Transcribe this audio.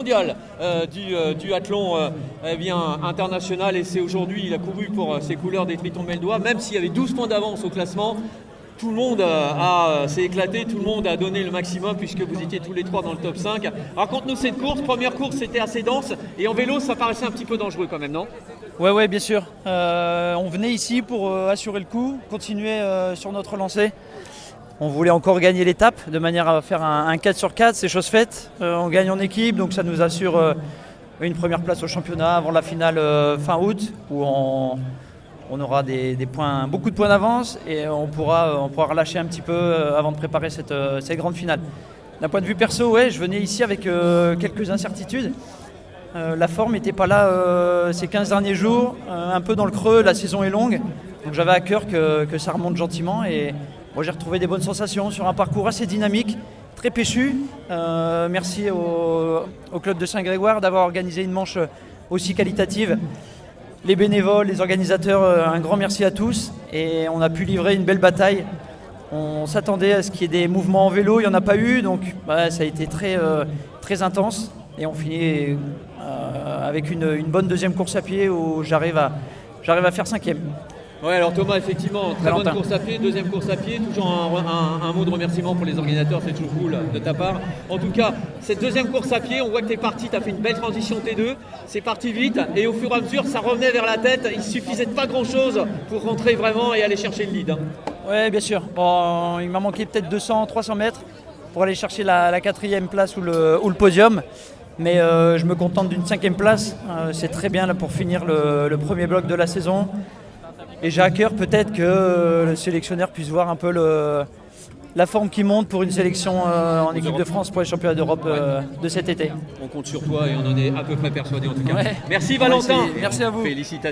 Mondial du athlon international, et c'est aujourd'hui, il a couru pour ses couleurs des Tritons Meldois, même s'il y avait 12 points d'avance au classement. Tout le monde s'est éclaté, tout le monde a donné le maximum puisque vous étiez tous les trois dans le top 5. Raconte-nous cette course. Première course, c'était assez dense et en vélo ça paraissait un petit peu dangereux quand même, non? Ouais, bien sûr. On venait ici pour assurer le coup, continuer sur notre lancée. On voulait encore gagner l'étape de manière à faire un 4 sur 4, c'est chose faite. On gagne en équipe, donc ça nous assure une première place au championnat avant la finale fin août, où on aura des points, beaucoup de points d'avance et on pourra relâcher un petit peu avant de préparer cette grande finale. D'un point de vue perso, ouais, je venais ici avec quelques incertitudes. La forme n'était pas là ces 15 derniers jours, un peu dans le creux, la saison est longue, donc j'avais à cœur que ça remonte gentiment et moi j'ai retrouvé des bonnes sensations sur un parcours assez dynamique, très péchu. Merci au club de Saint-Grégoire d'avoir organisé une manche aussi qualitative. Les bénévoles, les organisateurs, un grand merci à tous et on a pu livrer une belle bataille. On s'attendait à ce qu'il y ait des mouvements en vélo, il n'y en a pas eu, donc ça a été très intense et on finit avec une bonne deuxième course à pied où j'arrive à faire 5e. Ouais, alors Thomas, effectivement, très bonne course à pied, deuxième course à pied, toujours un mot de remerciement pour les organisateurs, c'est toujours cool de ta part. En tout cas, cette deuxième course à pied, on voit que tu es parti, tu as fait une belle transition T2, c'est parti vite et au fur et à mesure, ça revenait vers la tête, il suffisait de pas grand-chose pour rentrer vraiment et aller chercher le lead. Oui, bien sûr. Bon, il m'a manqué peut-être 200-300 mètres pour aller chercher la 4e place ou le podium. Mais je me contente d'une 5e place, c'est très bien là, pour finir le premier bloc de la saison. Et j'ai à cœur peut-être que le sélectionneur puisse voir un peu la forme qui monte pour une sélection en équipe de France pour les championnats d'Europe de cet été. On compte sur toi et on en est à peu près persuadé en tout cas. Ouais. Merci Valentin. Merci à vous. Félicitations.